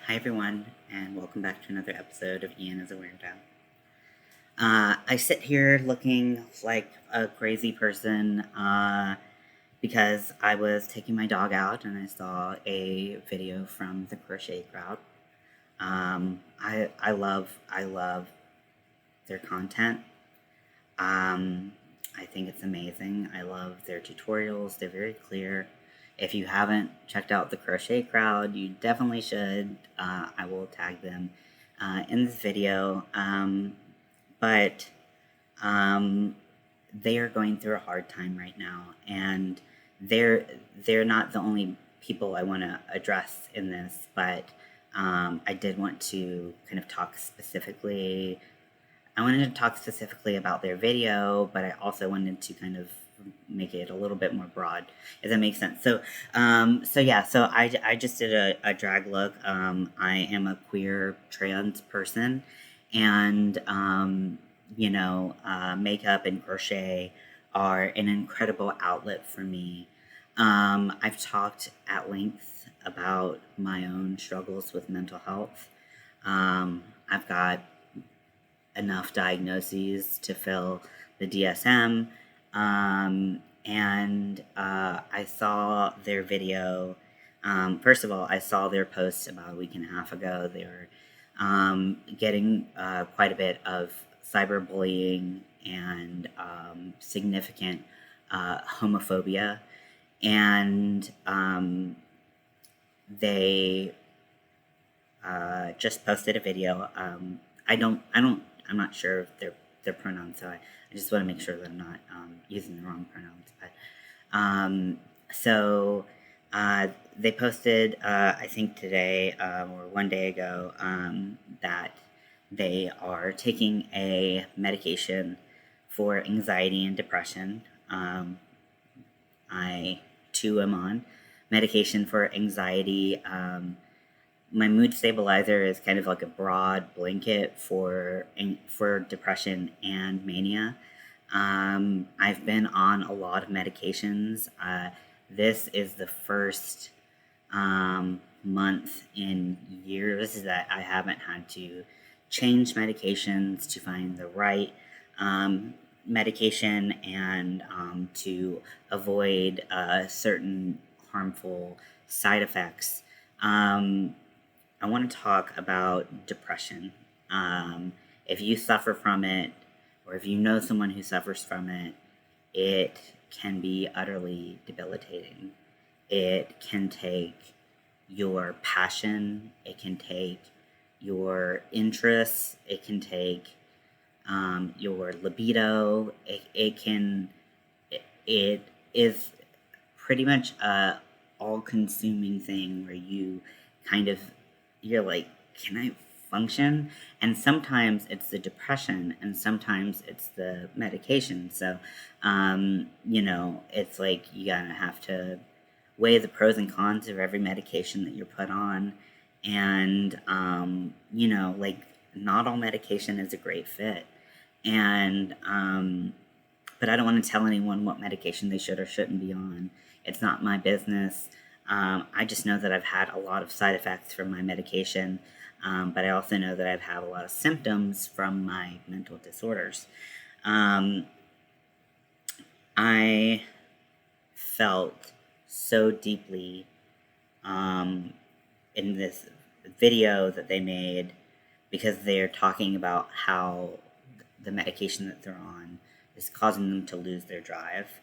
Hi everyone, and welcome back to another episode of Ian is a Weirdo. I sit here looking like a crazy person because I was taking my dog out and I saw a video from the Crochet Crowd. I love their content. I think it's amazing. I love their tutorials. They're very clear. If you haven't checked out the Crochet Crowd, you definitely should. I will tag them in this video. But they are going through a hard time right now, and they're not the only people I want to address in this. But I did want to kind of talk specifically. I wanted to talk specifically about their video, but I also wanted to kind of make it a little bit more broad, if that makes sense. So I just did a drag look. I am a queer trans person, and makeup and crochet are an incredible outlet for me. I've talked at length about my own struggles with mental health. I've got enough diagnoses to fill the DSM. I saw their video. First of all, I saw their post about a week and a half ago. They were getting quite a bit of cyberbullying and significant homophobia. And they just posted a video. I'm not sure if their pronouns, so I just want to make sure that I'm not using the wrong pronouns. But they posted, I think today or one day ago, that they are taking a medication for anxiety and depression. I too am on medication for anxiety. My mood stabilizer is kind of like a broad blanket for depression and mania. I've been on a lot of medications. This is the first month in years that I haven't had to change medications to find the right medication and to avoid certain harmful side effects. I want to talk about depression. If you suffer from it, or if you know someone who suffers from it, it can be utterly debilitating. It can take your passion, it can take your interests, it can take your libido. It is pretty much a all-consuming thing where you're like, can I function? And sometimes it's the depression, and sometimes it's the medication. So, it's like you gotta have to weigh the pros and cons of every medication that you're put on. And, not all medication is a great fit. And, but I don't want to tell anyone what medication they should or shouldn't be on. It's not my business. I just know that I've had a lot of side effects from my medication, but I also know that I've had a lot of symptoms from my mental disorders. I felt so deeply in this video that they made because they're talking about how the medication that they're on is causing them to lose their drive,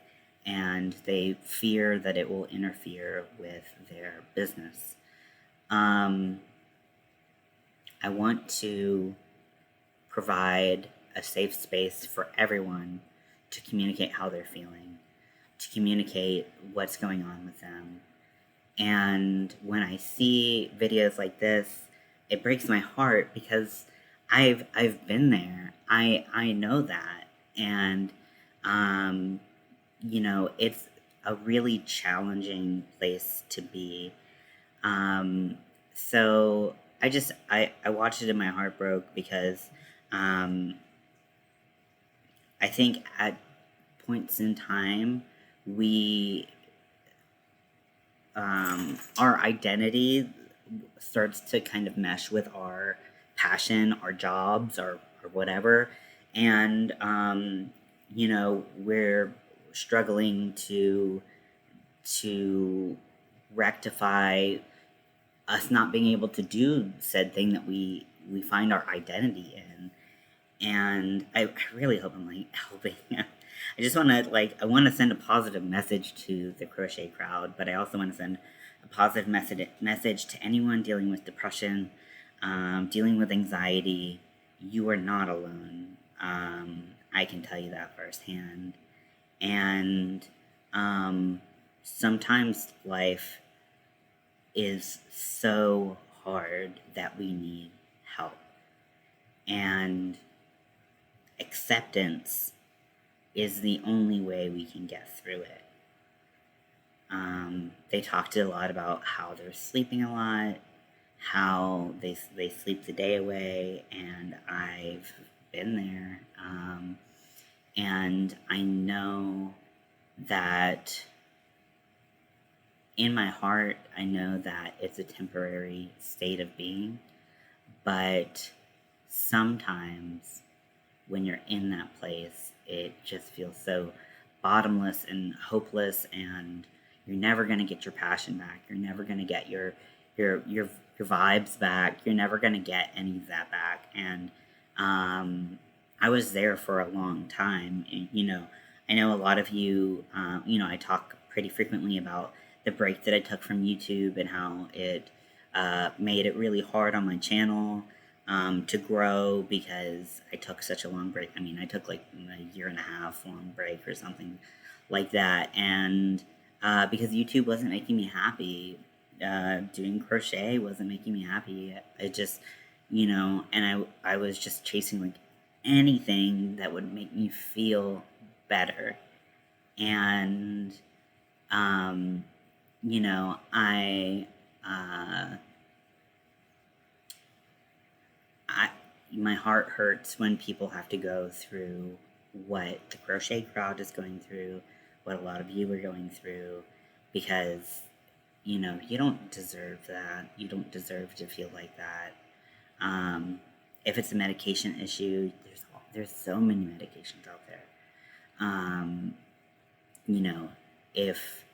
and they fear that it will interfere with their business. I want to provide a safe space for everyone to communicate how they're feeling, to communicate what's going on with them. And when I see videos like this, it breaks my heart because I've been there. I know that. And it's a really challenging place to be. So I watched it and my heart broke because I think at points in time our identity starts to kind of mesh with our passion, our jobs, or whatever. And, we're struggling to rectify us not being able to do said thing that we find our identity in. And I really hope I'm like helping. I just want to I want to send a positive message to the Crochet Crowd, but I also want to send a positive message to anyone dealing with depression, dealing with anxiety. You are not alone. I can tell you that firsthand. And sometimes life is so hard that we need help. And acceptance is the only way we can get through it. They talked a lot about how they're sleeping a lot, how they sleep the day away, and I've been there. And I know that in my heart, I know that it's a temporary state of being, but sometimes when you're in that place, it just feels so bottomless and hopeless, and you're never going to get your passion back. You're never going to get your vibes back. You're never going to get any of that back. And I was there for a long time. And, I know a lot of you, I talk pretty frequently about the break that I took from YouTube and how it made it really hard on my channel to grow because I took such a long break. I mean, I took like a 1.5 year long break or something like that. And because YouTube wasn't making me happy, doing crochet wasn't making me happy. I just, and I was just chasing like anything that would make me feel better. And, my heart hurts when people have to go through what the Crochet Crowd is going through, what a lot of you are going through, because, you don't deserve that. You don't deserve to feel like that. If it's a medication issue, there's so many medications out there. If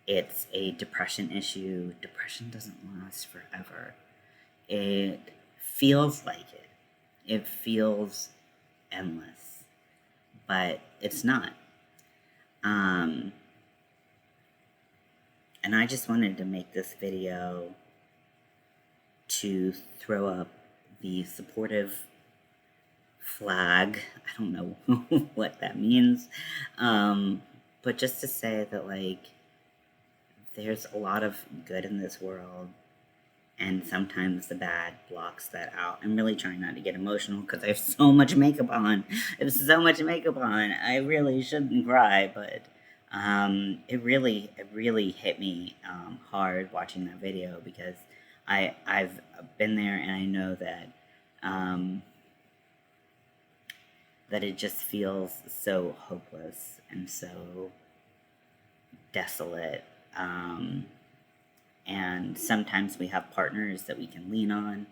it's a depression issue, depression doesn't last forever. It feels like it. It feels endless, but it's not. And I just wanted to make this video to throw up the supportive flag. I don't know what that means. But just to say that, there's a lot of good in this world, and sometimes the bad blocks that out. I'm really trying not to get emotional because I have so much makeup on. I really shouldn't cry, but it really hit me hard watching that video because I've been there, and I know that that it just feels so hopeless and so desolate. And sometimes we have partners that we can lean on.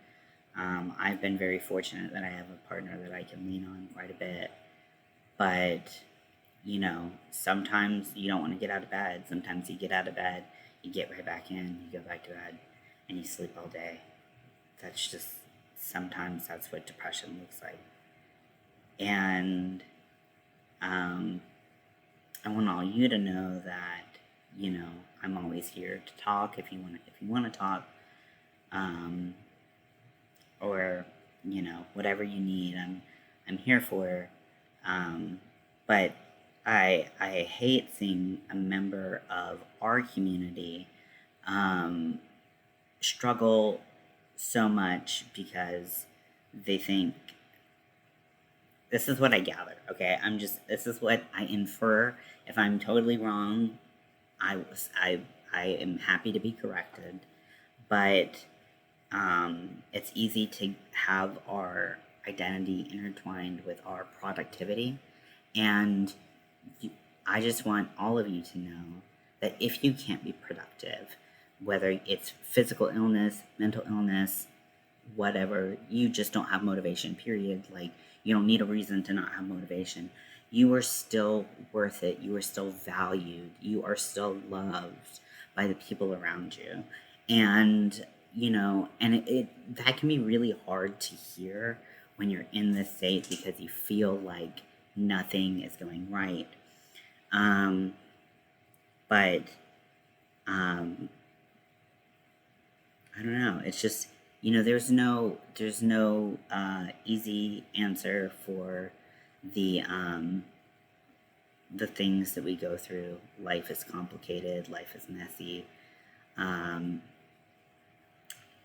I've been very fortunate that I have a partner that I can lean on quite a bit. But, sometimes you don't want to get out of bed. Sometimes you get out of bed, you get right back in, you go back to bed, and you sleep all day. Sometimes that's what depression looks like. And I want all you to know that, I'm always here to talk if you want to talk, or whatever you need, I'm here for. But I hate seeing a member of our community struggle so much because they think. This is what I gather, okay? This is what I infer. If I'm totally wrong, I am happy to be corrected. But it's easy to have our identity intertwined with our productivity. And I just want all of you to know that if you can't be productive, whether it's physical illness, mental illness, whatever, you just don't have motivation, period. Like, you don't need a reason to not have motivation. You are still worth it. You are still valued. You are still loved by the people around you. And, and that can be really hard to hear when you're in this state because you feel like nothing is going right. But I don't know. It's just, there's no easy answer for the things that we go through. Life is complicated. Life is messy. And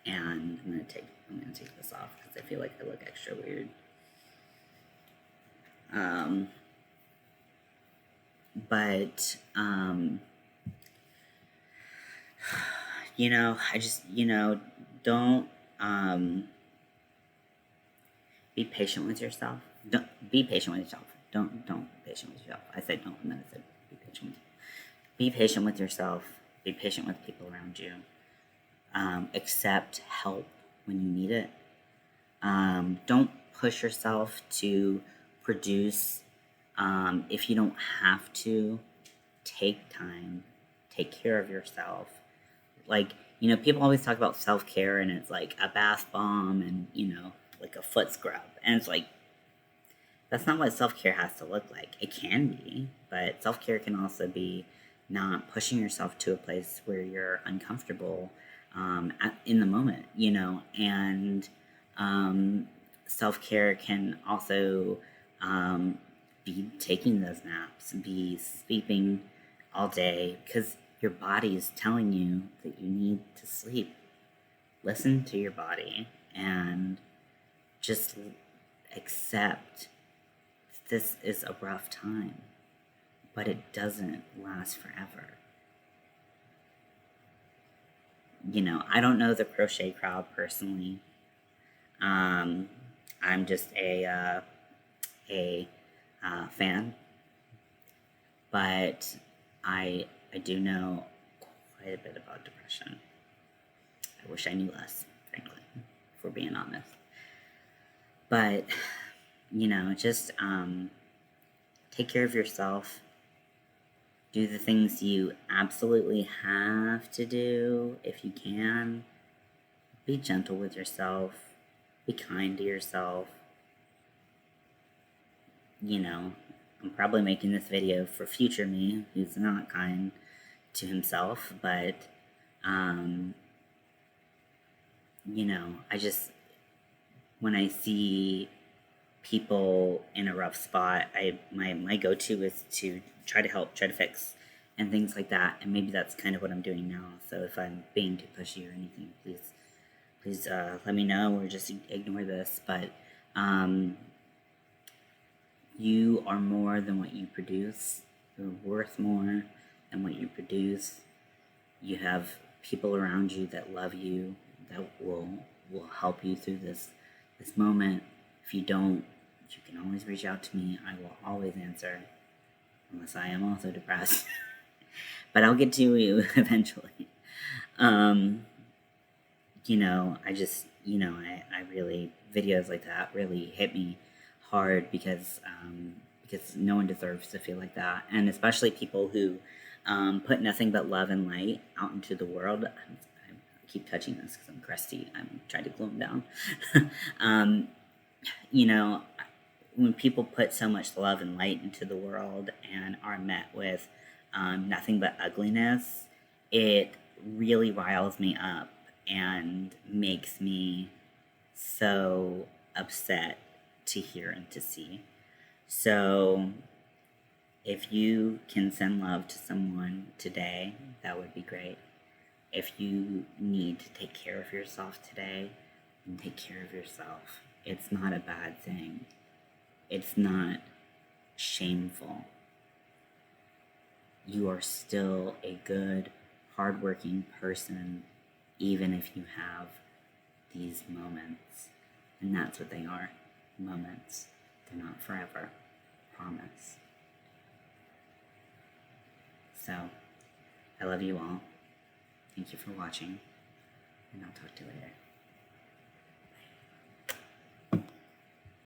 I'm gonna take this off because I feel like I look extra weird. But I just, don't be patient with yourself. Don't be patient with yourself. Don't be patient with yourself. I said don't, and then I said be patient with yourself. Be patient with yourself. Be patient with people around you. Accept help when you need it. Don't push yourself to produce if you don't have to. Take time. Take care of yourself. Like, people always talk about self-care and it's like a bath bomb and, like a foot scrub. And it's like, that's not what self-care has to look like. It can be, but self-care can also be not pushing yourself to a place where you're uncomfortable in the moment, and self-care can also be taking those naps, be sleeping all day, because your body is telling you that you need to sleep. Listen to your body and just accept this is a rough time, but it doesn't last forever. I don't know the Crochet Crowd personally. I'm just a fan, but I do know quite a bit about depression. I wish I knew less, frankly, if we're being honest. But, just take care of yourself. Do the things you absolutely have to do if you can. Be gentle with yourself. Be kind to yourself. I'm probably making this video for future me who's not kind to himself, but, I just, when I see people in a rough spot, my go-to is to try to help, try to fix, and things like that. And maybe that's kind of what I'm doing now. So if I'm being too pushy or anything, please let me know or just ignore this. But you are more than what you produce. You're worth more than what you produce. You have people around you that love you, that will help you through this moment. If you don't, you can always reach out to me. I will always answer, unless I am also depressed. But I'll get to you eventually. I just, I really, videos like that really hit me hard because no one deserves to feel like that. And especially people who put nothing but love and light out into the world. I keep touching this because I'm crusty. I'm trying to glue them down. When people put so much love and light into the world and are met with nothing but ugliness, it really riles me up and makes me so upset to hear and to see. So if you can send love to someone today, that would be great. If you need to take care of yourself today, then take care of yourself. It's not a bad thing. It's not shameful. You are still a good, hardworking person, even if you have these moments. And that's what they are, moments. They're not forever, promise. So, I love you all. Thank you for watching, and I'll talk to you later.